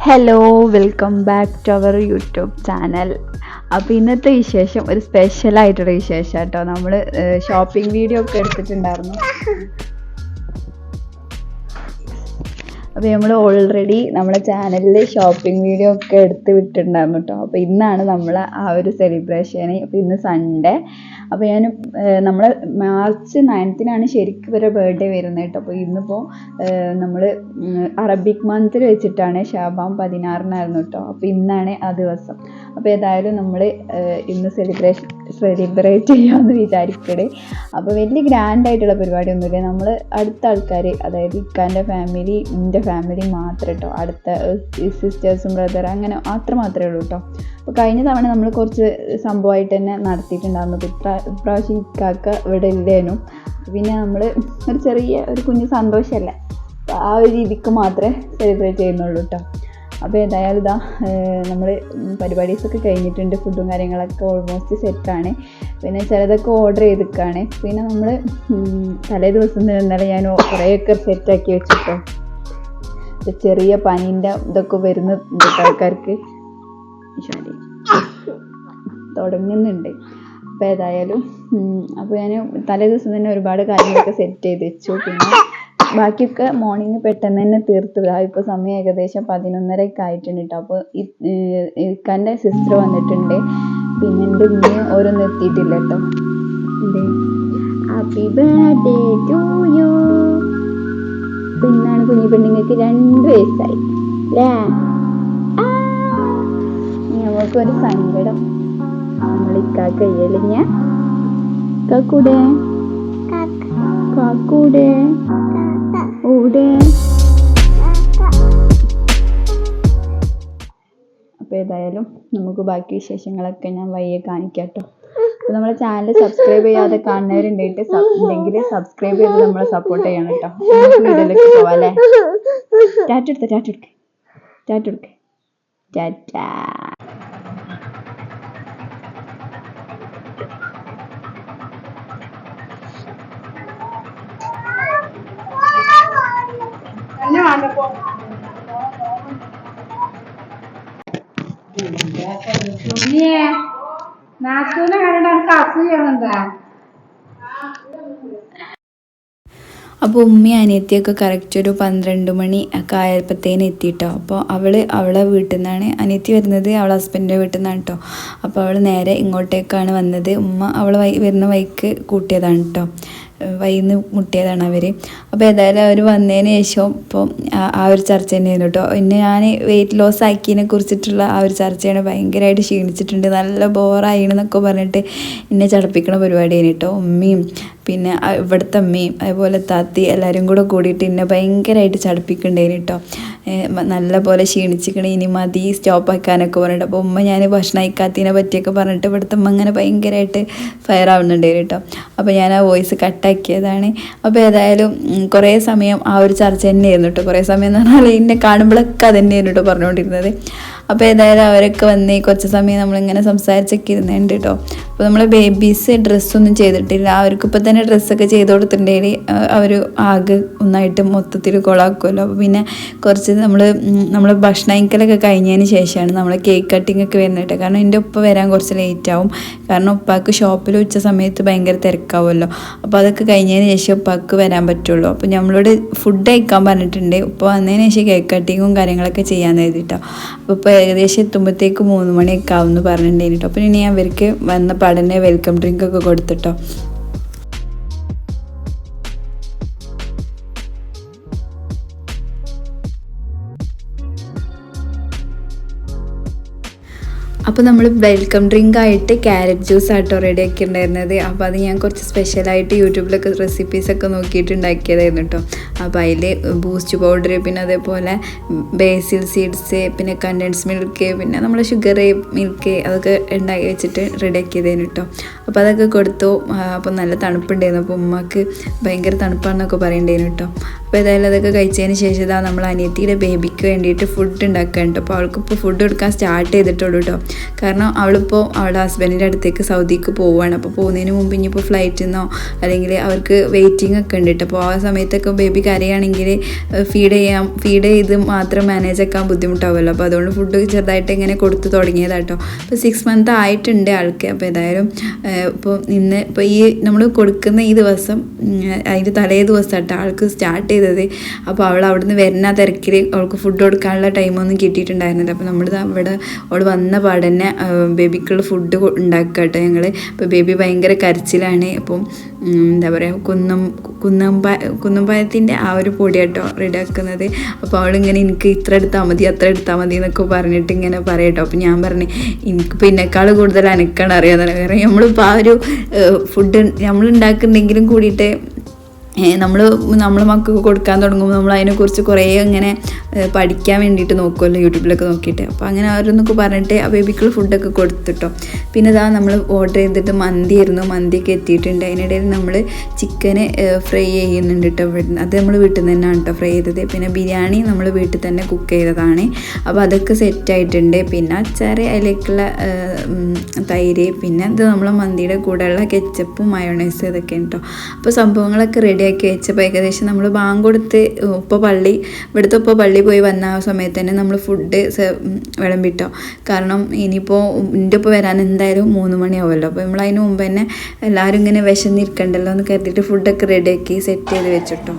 Hello, welcome back to our YouTube channel. അപ്പോൾ ഇന്നത്തെ വിശേഷം ഒരു സ്പെഷ്യലായിട്ടുള്ള വിശേഷം കേട്ടോ. നമ്മൾ ഷോപ്പിംഗ് വീഡിയോ ഒക്കെ എടുത്തിട്ടുണ്ടായിരുന്നു. അപ്പോൾ നമ്മൾ ഓൾറെഡി നമ്മളെ ചാനലിൽ ഷോപ്പിംഗ് വീഡിയോ ഒക്കെ എടുത്ത് വിട്ടിട്ടുണ്ടായിരുന്നു കേട്ടോ. അപ്പോൾ ഇന്നാണ് നമ്മൾ ആ ഒരു സെലിബ്രേഷന്. അപ്പോൾ ഇന്ന് സൺഡേ. അപ്പോൾ ഞാൻ നമ്മൾ മാർച്ച് 9 ശരിക്കും ഇവരെ ബർത്ത്ഡേ വരുന്നത് കേട്ടോ. അപ്പോൾ ഇന്നിപ്പോൾ നമ്മൾ അറബിക് മന്തിൽ വെച്ചിട്ടാണ് ഷാബാൻ 16 കേട്ടോ. അപ്പോൾ ഇന്നാണ് ആ ദിവസം. അപ്പോൾ ഏതായാലും നമ്മൾ ഇന്ന് സെലിബ്രേറ്റ് ചെയ്യാമെന്ന് വിചാരിക്കണേ. അപ്പോൾ വലിയ ഗ്രാൻഡായിട്ടുള്ള പരിപാടിയൊന്നുമില്ല. നമ്മൾ അടുത്ത ആൾക്കാർ, അതായത് ഇക്കാൻ്റെ ഫാമിലി, എൻ്റെ ഫാമിലി മാത്രം കേട്ടോ. അടുത്ത സിസ്റ്റേഴ്സും ബ്രദർ അങ്ങനെ മാത്രമേ ഉള്ളൂ കേട്ടോ. അപ്പോൾ കഴിഞ്ഞ തവണ നമ്മൾ കുറച്ച് സംഭവമായിട്ട് തന്നെ നടത്തിയിട്ടുണ്ടായിരുന്നു. ഇപ്രാവശ്യം ഇക്കാക്ക ഇവിടെ ഇല്ലേനും. പിന്നെ നമ്മൾ ഒരു കുഞ്ഞു സന്തോഷമല്ലേ, ആ ഒരു രീതിക്ക് മാത്രമേ സെലിബ്രേറ്റ് ചെയ്യുന്നുള്ളൂ കേട്ടോ. അപ്പോൾ ഏതായാലും ഇതാ നമ്മൾ പരിപാടീസൊക്കെ കഴിഞ്ഞിട്ടുണ്ട്. ഫുഡും കാര്യങ്ങളൊക്കെ ഓൾമോസ്റ്റ് സെറ്റാണ്. പിന്നെ ചിലതൊക്കെ ഓർഡർ ചെയ്തിട്ടാണ്. പിന്നെ നമ്മൾ തലേ ദിവസം ഇന്നലെ ഞാൻ കുറേയൊക്കെ സെറ്റാക്കി വെച്ചിട്ടോ. ചെറിയ പനീൻ്റെ ഇതൊക്കെ വരുന്ന ആൾക്കാർക്ക് തുടങ്ങുന്നുണ്ട്. അപ്പോൾ ഏതായാലും അപ്പോൾ ഞാൻ തലേ ദിവസം തന്നെ ഒരുപാട് കാര്യങ്ങളൊക്കെ സെറ്റ് ചെയ്ത് വെച്ചു. പിന്നെ ബാക്കിയൊക്കെ മോർണിംഗ് പെട്ടെന്ന് തന്നെ തീർത്ത്. ഇപ്പോൾ സമയം ഏകദേശം 11:30 ആയിട്ടുണ്ട് കേട്ടോ. അപ്പോൾ ഇക്കാൻ്റെ സിസ്റ്റർ വന്നിട്ടുണ്ട്. പിന്നെ എൻ്റെ ഉമ്മയും ഓരോന്നും എത്തിയിട്ടില്ല കേട്ടോ. Happy birthday to you. പിന്നാണ് കുഞ്ഞു പെണ്ണുങ്ങൾക്ക് 2 വയസ്സായി അല്ലേ. ഞങ്ങൾക്കൊരു സങ്കടം. നമ്മൾ ഇക്കാക്ക കയ്യലിഞ്ഞ കാക്കൂടെ ഊടെ. അപ്പോൾ ഏതായാലും നമുക്ക് ബാക്കി വിശേഷങ്ങളൊക്കെ ഞാൻ വയ്യെ കാണിക്കാം കേട്ടോ. അപ്പോൾ നമ്മളെ ചാനൽ സബ്സ്ക്രൈബ് ചെയ്യാതെ കാണുന്നവരുണ്ടെങ്കിൽ സബ്സ്ക്രൈബ് ചെയ്ത് നമ്മളെ സപ്പോർട്ട് ചെയ്യണം കേട്ടോ. നമുക്ക് വീഡിയോയിലേക്ക് പോവാം അല്ലേ. ടാറ്റ. നാത്തൂനെ കണ്ടിട്ട് എനിക്ക് അസൂയുണ്ടാ. അപ്പോൾ ഉമ്മയും അനിയത്തിയൊക്കെ കറക്റ്റ് ഒരു 12 മണി ഒക്കെ ആയപ്പോഴത്തേന് എത്തിയിട്ടോ. അപ്പോൾ അവളെ വീട്ടിൽ നിന്നാണ് അനിയത്തി വരുന്നത്, അവളെ ഹസ്ബൻഡിൻ്റെ വീട്ടിൽ നിന്നാണ് കേട്ടോ. അപ്പോൾ അവൾ നേരെ ഇങ്ങോട്ടേക്കാണ് വന്നത്. ഉമ്മ അവൾ വരുന്ന വഴിക്ക് കൂട്ടിയതാണ് കേട്ടോ. വൈന്ന് മുട്ടിയതാണ് അവർ. അപ്പോൾ ഏതായാലും അവർ വന്നതിന് ശേഷം ഇപ്പോൾ ആ ഒരു ചർച്ച തന്നെയായിരുന്നു കേട്ടോ. പിന്നെ ഞാൻ വെയിറ്റ് ലോസ് ആക്കിയതിനെ കുറിച്ചിട്ടുള്ള ആ ഒരു ചർച്ചയാണ്. ഭയങ്കരമായിട്ട് ക്ഷീണിച്ചിട്ടുണ്ട്, നല്ല ബോറായിണെന്നൊക്കെ പറഞ്ഞിട്ട് എന്നെ ചടപ്പിക്കണ പരിപാടിയാണ് കേട്ടോ. ഉമ്മയും പിന്നെ ഇവിടുത്തെ അമ്മയും അതുപോലെ താത്തി എല്ലാവരും കൂടെ കൂടിയിട്ട് എന്നെ ഭയങ്കരമായിട്ട് ചടപ്പിക്കണ്ടേന് കേട്ടോ. നല്ല പോലെ ക്ഷീണിച്ചിക്കണേ, ഇനി മതി സ്റ്റോപ്പ് ആക്കാനൊക്കെ പറഞ്ഞിട്ട്. അപ്പോൾ ഉമ്മ ഞാൻ ഭക്ഷണം കഴിക്കാത്തതിനെ പറ്റിയൊക്കെ പറഞ്ഞിട്ട് ഇവിടുത്തെ അമ്മ അങ്ങനെ ഭയങ്കരമായിട്ട് ഫയർ ആവുന്നുണ്ടായിരുന്നു കേട്ടോ. അപ്പോൾ ഞാൻ ആ വോയിസ് കട്ടാക്കിയതാണ്. അപ്പോൾ ഏതായാലും കുറേ സമയം ആ ഒരു ചർച്ച തന്നെയായിരുന്നു കേട്ടോ. കുറേ സമയം എന്ന് പറഞ്ഞാൽ എന്നെ കാണുമ്പോഴൊക്കെ അത് തന്നെയായിരുന്നു കേട്ടോ പറഞ്ഞുകൊണ്ടിരുന്നത്. അപ്പോൾ ഏതായാലും അവരൊക്കെ വന്ന് കുറച്ച് സമയം നമ്മളിങ്ങനെ സംസാരിച്ചൊക്കെ ഇരുന്നുണ്ട് കേട്ടോ. അപ്പോൾ നമ്മൾ ബേബീസ് ഡ്രസ്സൊന്നും ചെയ്തിട്ടില്ല. അവർക്ക് ഇപ്പോൾ തന്നെ ഡ്രസ്സൊക്കെ ചെയ്ത് കൊടുത്തിട്ടുണ്ടെങ്കിൽ അവർ ആകെ ഒന്നായിട്ട് മൊത്തത്തിൽ കൊളാക്കുമല്ലോ. അപ്പോൾ പിന്നെ കുറച്ച് നമ്മൾ ഭക്ഷണം കഴിക്കലൊക്കെ കഴിഞ്ഞതിന് ശേഷമാണ് നമ്മൾ കേക്ക് കട്ടിങ് ഒക്കെ വരുന്നത് കേട്ടോ. കാരണം എൻ്റെ ഉപ്പ വരാൻ കുറച്ച് ലേറ്റ് ആവും. കാരണം ഉപ്പാക്ക് ഷോപ്പിൽ ഉച്ച സമയത്ത് ഭയങ്കര തിരക്കാവുമല്ലോ. അപ്പോൾ അതൊക്കെ കഴിഞ്ഞതിന് ശേഷം ഉപ്പാക്ക് വരാൻ പറ്റുള്ളൂ. അപ്പോൾ നമ്മളോട് ഫുഡ് കഴിക്കാൻ പറഞ്ഞിട്ടുണ്ട്. ഉപ്പ വന്നതിന് ശേഷം കേക്ക് കട്ടിങ്ങും കാര്യങ്ങളൊക്കെ ചെയ്യാൻ എഴുതിട്ടോ. അപ്പോൾ ഇപ്പോൾ ഏകദേശം എത്തുമ്പോഴത്തേക്ക് 3 മണിയൊക്കെ ആവുമെന്ന് പറഞ്ഞിട്ടുണ്ടായിരുന്നു കേട്ടോ. അപ്പോൾ ഇനി അവർക്ക് വന്ന പാടന്നെ വെൽക്കം ഡ്രിങ്ക് ഒക്കെ കൊടുത്തിട്ടോ. അപ്പോൾ നമ്മൾ വെൽക്കം ഡ്രിങ്ക് ആയിട്ട് ക്യാരറ്റ് ജ്യൂസ് ആട്ടോ റെഡിയാക്കി ഉണ്ടായിരുന്നത്. അപ്പോൾ അത് ഞാൻ കുറച്ച് സ്പെഷ്യലായിട്ട് യൂട്യൂബിലൊക്കെ റെസിപ്പീസൊക്കെ നോക്കിയിട്ട് ഉണ്ടാക്കിയതായിരുന്നു കേട്ടോ. അപ്പോൾ അതിൽ ബൂസ്റ്റ് പൗഡർ, പിന്നെ അതേപോലെ ബേസിൽ സീഡ്സ്, പിന്നെ കണ്ടൻസ് മിൽക്ക്, പിന്നെ നമ്മൾ ഷുഗർ മിൽക്ക് അതൊക്കെ ഉണ്ടാക്കി വെച്ചിട്ട് റെഡിയാക്കിയതായിരുന്നു കേട്ടോ. അപ്പോൾ അതൊക്കെ കൊടുത്തു. അപ്പോൾ നല്ല തണുപ്പുണ്ടായിരുന്നു. അപ്പോൾ ഉമ്മക്ക് ഭയങ്കര തണുപ്പാണെന്നൊക്കെ പറയണ്ടായിരുന്നു കേട്ടോ. അപ്പോൾ ഏതായാലും അതൊക്കെ കഴിച്ചതിന് ശേഷം നമ്മൾ അനിയത്തിയുടെ ബേബിക്ക് വേണ്ടിയിട്ട് ഫുഡ് ഉണ്ടാക്കാൻ കേട്ടോ. അപ്പോൾ അവൾക്കിപ്പോൾ ഫുഡ് കൊടുക്കാൻ സ്റ്റാർട്ട് ചെയ്തിട്ടുള്ളൂ കേട്ടോ. കാരണം അവളിപ്പോൾ അവളുടെ ഹസ്ബൻഡിൻ്റെ അടുത്തേക്ക് സൗദിക്ക് പോവുകയാണ്. അപ്പോൾ പോകുന്നതിന് മുമ്പ് ഇനിയിപ്പോൾ ഫ്ലൈറ്റിൽ നിന്നോ അല്ലെങ്കിൽ അവർക്ക് വെയിറ്റിംഗ് ഒക്കെ ഉണ്ട് കേട്ടോ. അപ്പോൾ ആ സമയത്തൊക്കെ ബേബി കരയാണെങ്കിൽ ഫീഡ് ചെയ്ത് മാത്രം മാനേജ് ആക്കാൻ ബുദ്ധിമുട്ടാവുമല്ലോ. അപ്പോൾ അതുകൊണ്ട് ഫുഡ് ചെറുതായിട്ട് ഇങ്ങനെ കൊടുത്ത് തുടങ്ങിയതാട്ടോ. അപ്പോൾ 6 months ആയിട്ടുണ്ട് ആൾക്ക്. അപ്പോൾ ഏതായാലും ഇപ്പോൾ ഈ നമ്മൾ കൊടുക്കുന്ന ഈ ദിവസം അതിൻ്റെ തലേ ദിവസമായിട്ട് ആൾക്ക് സ്റ്റാർട്ട് ചെയ്തത്. അപ്പോൾ അവൾ അവിടുന്ന് വരുന്ന തിരക്കിൽ അവൾക്ക് ഫുഡ് കൊടുക്കാനുള്ള ടൈമൊന്നും കിട്ടിയിട്ടുണ്ടായിരുന്നില്ല. അപ്പോൾ നമ്മൾ അവിടെ അവൾ വന്ന പാടന്നെ ബേബിക്കുള്ള ഫുഡ് ഉണ്ടാക്കുക കേട്ടോ ഞങ്ങൾ. അപ്പോൾ ബേബി ഭയങ്കര കരച്ചിലാണ്. അപ്പം എന്താ പറയുക കുന്നമ്പായത്തിൻ്റെ ആ ഒരു പൊടി കേട്ടോ റെഡിയാക്കുന്നത്. അപ്പോൾ അവളിങ്ങനെ എനിക്ക് ഇത്ര എടുത്താൽ മതി അത്ര എടുത്താൽ മതി എന്നൊക്കെ പറഞ്ഞിട്ട് ഇങ്ങനെ പറയട്ടോ. അപ്പോൾ ഞാൻ പറഞ്ഞു എനിക്ക് പിന്നെക്കാൾ കൂടുതൽ അനക്കാണ് അറിയാമെന്നാണ്. കാരണം നമ്മളിപ്പോൾ ആ ഒരു ഫുഡ് നമ്മൾ ഉണ്ടാക്കുന്നുണ്ടെങ്കിലും കൂടിയിട്ട് നമ്മൾ മക്കൾക്ക് കൊടുക്കാൻ തുടങ്ങുമ്പോൾ നമ്മൾ അതിനെക്കുറിച്ച് കുറേ ഇങ്ങനെ പഠിക്കാൻ വേണ്ടിയിട്ട് നോക്കുമല്ലോ യൂട്യൂബിലൊക്കെ നോക്കിയിട്ട്. അപ്പോൾ അങ്ങനെ അവരൊന്നൊക്കെ പറഞ്ഞിട്ട് ആ ബേബിക്കുള്ള ഫുഡൊക്കെ കൊടുത്തിട്ടോ. പിന്നെ ഇതാ നമ്മൾ ഓർഡർ ചെയ്തിട്ട് മന്തിയൊക്കെ എത്തിയിട്ടുണ്ട്. അതിനിടയിൽ നമ്മൾ ചിക്കന് ഫ്രൈ ചെയ്യുന്നുണ്ട് കേട്ടോ. അത് നമ്മൾ വീട്ടിൽ നിന്ന് തന്നെയാണ് കേട്ടോ ഫ്രൈ ചെയ്തത്. പിന്നെ ബിരിയാണി നമ്മൾ വീട്ടിൽ തന്നെ കുക്ക് ചെയ്തതാണ്. അപ്പോൾ അതൊക്കെ സെറ്റായിട്ടുണ്ട്. പിന്നെ അച്ചാറ് അതിലേക്കുള്ള തൈര്, പിന്നെ ഇത് നമ്മളെ മന്തിയുടെ കൂടെയുള്ള കെച്ചപ്പും മയോണൈസ് ഇതൊക്കെ കേട്ടോ. അപ്പോൾ സംഭവങ്ങളൊക്കെ റെഡിയാക്കി വെച്ചപ്പോൾ ഏകദേശം നമ്മൾ ബാങ്ക് കൊടുത്ത് ഇവിടുത്തെ പള്ളി പോയി വന്ന ആ സമയത്ത് തന്നെ നമ്മൾ ഫുഡ് വിളമ്പിട്ടോ. കാരണം ഇനിയിപ്പോൾ എൻ്റെ ഒപ്പം വരാൻ എന്തായാലും 3 മണിയാവുമല്ലോ. അപ്പോൾ നമ്മൾ അതിന് മുമ്പ് തന്നെ എല്ലാവരും ഇങ്ങനെ വിശന്നിരിക്കണ്ടല്ലോ എന്ന് കരുതിയിട്ട് ഫുഡൊക്കെ റെഡിയാക്കി സെറ്റ് ചെയ്ത് വെച്ചിട്ടോ.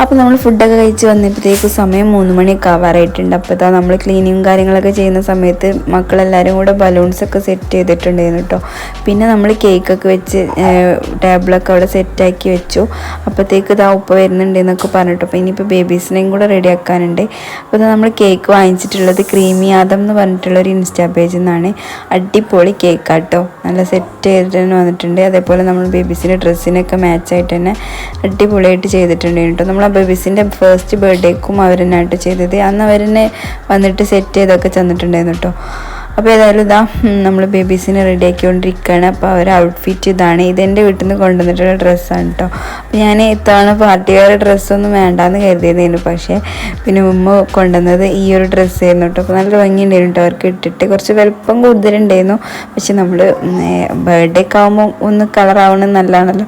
അപ്പോൾ നമ്മൾ ഫുഡൊക്കെ കഴിച്ച് വന്നപ്പോഴത്തേക്കും സമയം 3 മണിയൊക്കെ ആവാറായിട്ടുണ്ട്. അപ്പോൾ ഇതാ നമ്മൾ ക്ലീനിങ്ങും കാര്യങ്ങളൊക്കെ ചെയ്യുന്ന സമയത്ത് മക്കളെല്ലാവരും കൂടെ ബലൂൺസൊക്കെ സെറ്റ് ചെയ്തിട്ടുണ്ടായിരുന്നു കേട്ടോ. പിന്നെ നമ്മൾ കേക്കൊക്കെ വെച്ച് ടേബിളൊക്കെ അവിടെ സെറ്റാക്കി വെച്ചു. അപ്പോഴത്തേക്ക് ഇതാ ഉപ്പ വരുന്നുണ്ട് എന്നൊക്കെ പറഞ്ഞിട്ട്. അപ്പോൾ ഇനിയിപ്പോൾ ബേബീസിനെയും കൂടെ റെഡിയാക്കാനുണ്ട്. അപ്പോൾ ഇതാ നമ്മൾ കേക്ക് വാങ്ങിച്ചിട്ടുള്ളത് ക്രീമി ആദം എന്ന് പറഞ്ഞിട്ടുള്ളൊരു ഇൻസ്റ്റാ പേജിൽ നിന്നാണ്. അടിപൊളി കേക്കാട്ടോ, നല്ല സെറ്റ് ചെയ്തിട്ട് തന്നെ വന്നിട്ടുണ്ട്. അതേപോലെ നമ്മൾ ബേബീസിൻ്റെ ഡ്രസ്സിനൊക്കെ മാച്ചായിട്ട് തന്നെ അടിപൊളിയായിട്ട് ചെയ്തിട്ടുണ്ട് കേട്ടോ. നമ്മൾ ബേബീസിൻ്റെ ഫസ്റ്റ് ബർത്ത്ഡേക്കും അവർ തന്നെയായിട്ട് ചെയ്തത്. അന്ന് അവർ തന്നെ വന്നിട്ട് സെറ്റ് ചെയ്തൊക്കെ തന്നിട്ടുണ്ടായിരുന്നു കേട്ടോ. അപ്പോൾ ഏതായാലും ഇതാ നമ്മൾ ബേബീസിനെ റെഡിയാക്കിക്കൊണ്ടിരിക്കുകയാണ്. അപ്പോൾ അവർ ഔട്ട്ഫിറ്റ് ഇതാണ്. ഇതെൻ്റെ വീട്ടിൽ നിന്ന് കൊണ്ടുവന്നിട്ടുള്ള ഡ്രസ്സാണ് കേട്ടോ. അപ്പോൾ ഞാൻ ഇത്തവണ പാർട്ടി വെയർ ഡ്രസ്സൊന്നും വേണ്ടാന്ന് കരുതിയതായിരുന്നു. പക്ഷേ പിന്നെ ഉമ്മ കൊണ്ടുവന്നത് ഈ ഒരു ഡ്രസ്സായിരുന്നു കേട്ടോ. അപ്പോൾ നല്ല ഭംഗിയുണ്ടായിരുന്നു കേട്ടോ അവർക്ക് ഇട്ടിട്ട്. കുറച്ച് വലുപ്പം കൂടുതലുണ്ടായിരുന്നു. പക്ഷെ നമ്മൾ ബർത്ത്ഡേക്ക് ആകുമ്പോൾ ഒന്ന് കളറാവണം നല്ലതാണല്ലോ.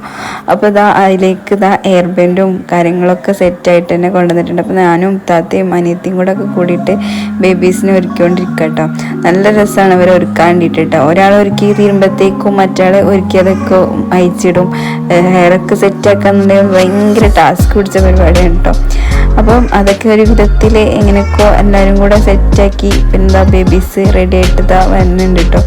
അപ്പോൾ ഇതാ അതിലേക്ക് എയർ ബാൻഡും കാര്യങ്ങളൊക്കെ സെറ്റായിട്ട് തന്നെ കൊണ്ടുവന്നിട്ടുണ്ട്. അപ്പോൾ ഞാനും താത്തയും അനിയത്തിയും കൂടെ ഒക്കെ കൂടിയിട്ട് ബേബീസിനെ ഒരുക്കിക്കൊണ്ടിരിക്കുക കേട്ടോ. നല്ല രസമാണ് അവർ ഒരുക്കാൻ വേണ്ടിയിട്ട് കേട്ടോ. ഒരാൾ ഒരുക്കി തീരുമ്പോഴത്തേക്കും മറ്റാൾ ഒരുക്കിയതൊക്കെ അയച്ചിടും. ഹെയറൊക്കെ സെറ്റാക്കാന്നുണ്ടെങ്കിൽ ഭയങ്കര ടാസ്ക് പിടിച്ച പരിപാടിയാണ് കേട്ടോ. അപ്പം അതൊക്കെ ഒരു വിധത്തിൽ എങ്ങനെയൊക്കെ എല്ലാവരും കൂടെ സെറ്റാക്കി പിന്നെ ബേബീസ് റെഡി ആയിട്ട് വരുന്നുണ്ട് കേട്ടോ.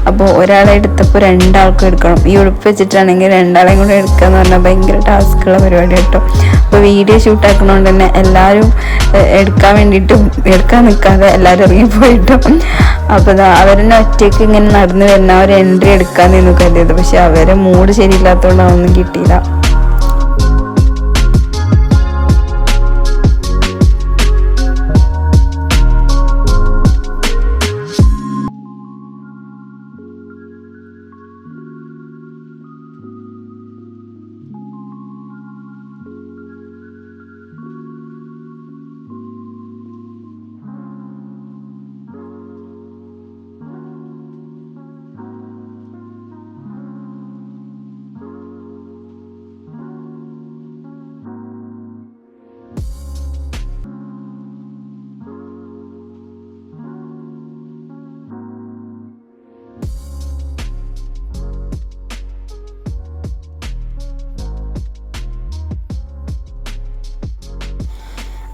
അപ്പോൾ ഒരാളെ എടുത്തപ്പോൾ 2 ആൾക്കും എടുക്കണം. ഈ ഉടുപ്പ് വെച്ചിട്ടാണെങ്കിൽ 2 ആളെയും കൂടെ എടുക്കുക എന്ന് പറഞ്ഞാൽ ഭയങ്കര ടാസ്ക്കുള്ള പരിപാടി കേട്ടോ. അപ്പോൾ വീഡിയോ ഷൂട്ടാക്കണോണ്ട് തന്നെ എല്ലാവരും എടുക്കാൻ നിൽക്കാതെ എല്ലാവരും ഇറങ്ങിപ്പോയിട്ടോ. അപ്പോൾ അവരെന്നെ ഒറ്റയ്ക്ക് ഇങ്ങനെ നടന്നു വരുന്ന ഒരു എൻട്രി എടുക്കാൻ നിന്ന് കരുതിയത്. പക്ഷെ അവരെ മൂഡ് ശരിയില്ലാത്തതുകൊണ്ട് അതൊന്നും കിട്ടിയില്ല.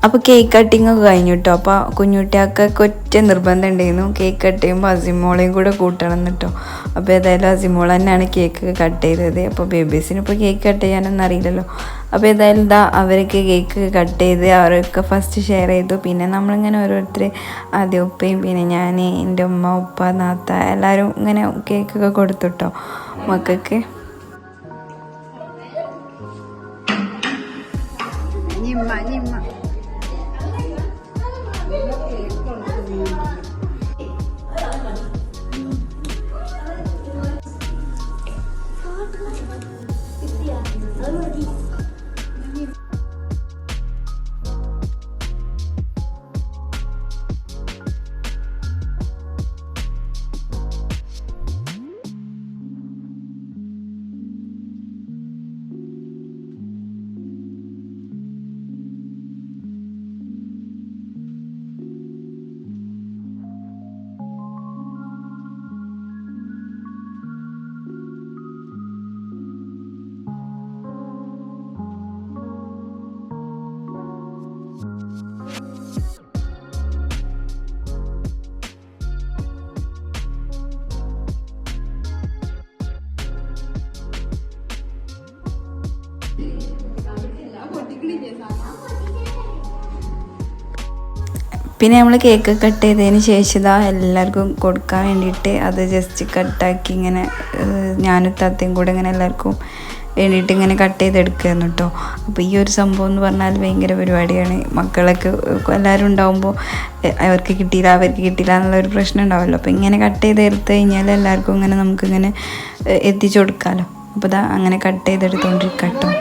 അപ്പോൾ കേക്ക് കട്ടിങ് ഒക്കെ കഴിഞ്ഞു കേട്ടോ. അപ്പോൾ കുഞ്ഞുട്ടിയൊക്കെ ഒറ്റ നിർബന്ധം ഉണ്ടായിരുന്നു കേക്ക് കട്ട് ചെയ്യുമ്പോൾ അസിമോളെയും കൂടെ കൂട്ടണം കേട്ടോ. അപ്പോൾ ഏതായാലും അസിമോൾ തന്നെയാണ് കേക്ക് കട്ട് ചെയ്തത്. അപ്പോൾ ബേബീസിന് ഇപ്പോൾ കേക്ക് കട്ട് ചെയ്യാനൊന്നും അറിയില്ലല്ലോ. അപ്പോൾ ഏതായാലും അവരൊക്കെ കേക്ക് കട്ട് ചെയ്ത് അവരൊക്കെ ഫസ്റ്റ് ഷെയർ ചെയ്തു. പിന്നെ നമ്മളിങ്ങനെ ഓരോരുത്തർ ആദ്യം ഉപ്പയും പിന്നെ ഞാൻ, എൻ്റെ ഉമ്മ, ഉപ്പ, നാത്ത എല്ലാവരും ഇങ്ങനെ കേക്കൊക്കെ കൊടുത്തു കേട്ടോ മക്കൾക്ക്. പിന്നെ നമ്മൾ കേക്ക് കട്ട് ചെയ്തതിന് ശേഷം ഇതാ എല്ലാവർക്കും കൊടുക്കാൻ വേണ്ടിയിട്ട് അത് ജസ്റ്റ് കട്ടാക്കി ഇങ്ങനെ ഞാനും താത്തയും കൂടെ ഇങ്ങനെ എല്ലാവർക്കും വേണ്ടിയിട്ട് ഇങ്ങനെ കട്ട് ചെയ്തെടുക്കുകയായിരുന്നു കേട്ടോ. അപ്പോൾ ഈ ഒരു സംഭവം എന്ന് പറഞ്ഞാൽ ഭയങ്കര പരിപാടിയാണ്. മക്കളൊക്കെ എല്ലാവരും ഉണ്ടാകുമ്പോൾ അവർക്ക് കിട്ടിയില്ല എന്നുള്ളൊരു പ്രശ്നം ഉണ്ടാവുമല്ലോ. അപ്പോൾ ഇങ്ങനെ കട്ട് ചെയ്തെടുത്ത് കഴിഞ്ഞാൽ എല്ലാവർക്കും ഇങ്ങനെ നമുക്കിങ്ങനെ എത്തിച്ചു കൊടുക്കാമല്ലോ. അപ്പോൾ ഇതാ അങ്ങനെ കട്ട് ചെയ്തെടുത്തുകൊണ്ടിരിക്കാം കേട്ടോ.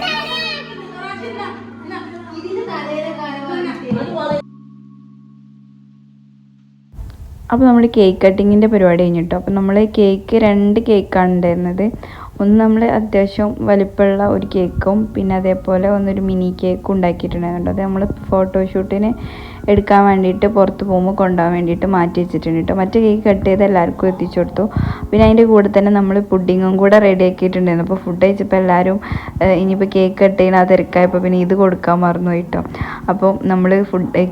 അപ്പോൾ നമ്മൾ കേക്ക് കട്ടിങ്ങിൻ്റെ പരിപാടി കഴിഞ്ഞിട്ടോ. അപ്പോൾ നമ്മൾ കേക്ക് 2 കേക്കാണ് ഉണ്ടായിരുന്നത്. ഒന്ന് നമ്മൾ അത്യാവശ്യം വലിപ്പമുള്ള ഒരു കേക്കും പിന്നെ അതേപോലെ ഒന്നൊരു മിനി കേക്കും ഉണ്ടാക്കിയിട്ടുണ്ടായിരുന്നു. അത് നമ്മൾ ഫോട്ടോഷൂട്ടിന് എടുക്കാൻ വേണ്ടിയിട്ട് പുറത്ത് പോകുമ്പോൾ കൊണ്ടുപോകാൻ വേണ്ടിയിട്ട് മാറ്റി വെച്ചിട്ടുണ്ട് കേട്ടോ. മറ്റേ കേക്ക് കട്ട് ചെയ്ത് എല്ലാവർക്കും എത്തിച്ചു കൊടുത്തു. പിന്നെ അതിൻ്റെ കൂടെ തന്നെ നമ്മൾ പുഡിങ്ങും കൂടെ റെഡി ആക്കിയിട്ടുണ്ടായിരുന്നു. അപ്പോൾ ഫുഡ് കഴിച്ചപ്പോൾ എല്ലാവരും ഇനിയിപ്പോൾ കേക്ക് കട്ട് ചെയ്യുന്ന ആ തിരക്കായപ്പോൾ പിന്നെ ഇത് കൊടുക്കാൻ മറന്നു കേട്ടോ. അപ്പോൾ നമ്മൾ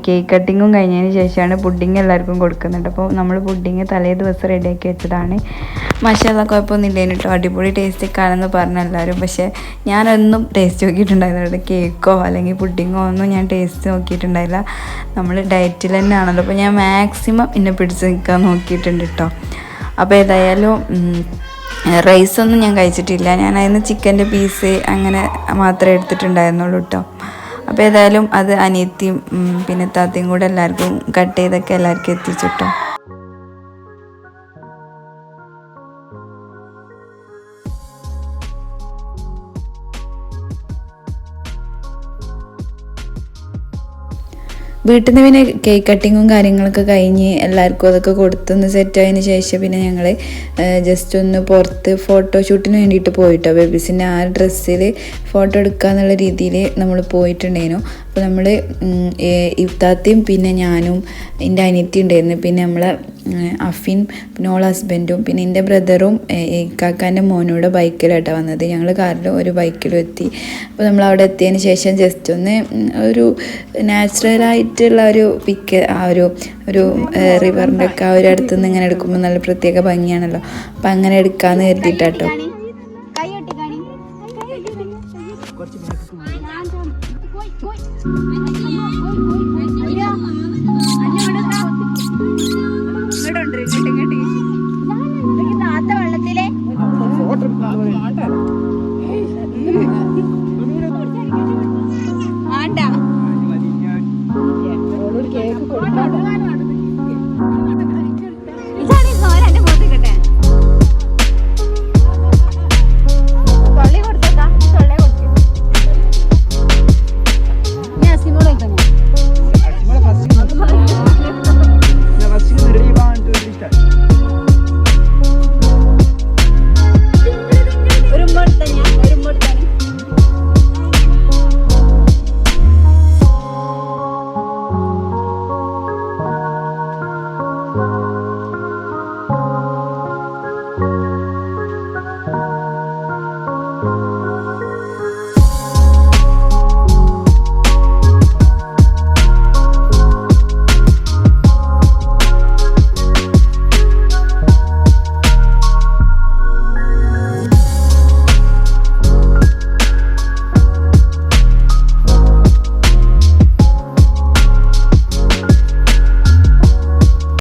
കേക്ക് കട്ടിങ്ങും കഴിഞ്ഞതിന് ശേഷമാണ് പുഡിങ് എല്ലാവർക്കും കൊടുക്കുന്നുണ്ട്. അപ്പോൾ നമ്മൾ പുഡിങ് തലേ ദിവസം റെഡിയാക്കി വെച്ചതാണ്. മാഷാഅല്ലാഹ് കുഴപ്പമൊന്നുമില്ലേന് കേട്ടോ. അടിപൊളി ടേസ്റ്റ് ആണെന്ന് പറഞ്ഞു എല്ലാവരും. പക്ഷേ ഞാനൊന്നും ടേസ്റ്റ് നോക്കിയിട്ടുണ്ടായിരുന്നില്ല. കേക്കോ അല്ലെങ്കിൽ പുഡിങ്ങോ ഒന്നും ഞാൻ ടേസ്റ്റ് നോക്കിയിട്ടുണ്ടായില്ല. നമ്മൾ ഡയറ്റിൽ തന്നെ ആണല്ലോ. അപ്പോൾ ഞാൻ മാക്സിമം എന്നെ പിടിച്ച് നിൽക്കാൻ നോക്കിയിട്ടുണ്ട് കേട്ടോ. അപ്പോൾ ഏതായാലും റൈസൊന്നും ഞാൻ കഴിച്ചിട്ടില്ല. ഞാൻ അതിന് ചിക്കൻ്റെ പീസ് അങ്ങനെ മാത്രമേ എടുത്തിട്ടുണ്ടായിരുന്നുള്ളൂ കേട്ടോ. അപ്പോൾ ഏതായാലും അത് അനിയത്തിയും പിന്നെ താത്തയും കൂടെ എല്ലാവർക്കും കട്ട് ചെയ്തൊക്കെ എല്ലാവർക്കും എത്തിച്ചു കേട്ടോ. വീട്ടിൽ നിന്ന് പിന്നെ കേക്ക് കട്ടിങ്ങും കാര്യങ്ങളൊക്കെ കഴിഞ്ഞ് എല്ലാവർക്കും അതൊക്കെ കൊടുത്തൊന്ന് സെറ്റായതിന് ശേഷം പിന്നെ ഞങ്ങൾ ജസ്റ്റ് ഒന്ന് പുറത്ത് ഫോട്ടോഷൂട്ടിന് വേണ്ടിയിട്ട് പോയിട്ടോ. ബേബീസിൻ്റെ ആ ഡ്രസ്സിൽ ഫോട്ടോ എടുക്കുക എന്നുള്ള രീതിയിൽ നമ്മൾ പോയിട്ടുണ്ടായിരുന്നു. അപ്പോൾ നമ്മൾ ഇഫ്താത്തിയും പിന്നെ ഞാനും എൻ്റെ അനിയത്തി ഉണ്ടായിരുന്നു. പിന്നെ നമ്മളെ അഫിൻ പിന്നെ ഓൾ ഹസ്ബൻഡും പിന്നെ എൻ്റെ ബ്രദറും കാക്കാൻ്റെ മോനോട് ബൈക്കിലാട്ടോ വന്നത്. ഞങ്ങൾ കാറിലും ഒരു ബൈക്കിലും എത്തി. അപ്പോൾ നമ്മൾ അവിടെ എത്തിയതിന് ശേഷം ജസ്റ്റ് ഒന്ന് ഒരു നാച്ചുറലായിട്ടുള്ള ഒരു പിക്ക് ആ ഒരു റിവറിൻ്റെ ഒക്കെ ആ ഒരു അടുത്ത് നിന്ന് ഇങ്ങനെ എടുക്കുമ്പോൾ നല്ല പ്രത്യേക ഭംഗിയാണല്ലോ. അപ്പം അങ്ങനെ എടുക്കാമെന്ന് കരുതിയിട്ടാട്ടോ. Koi.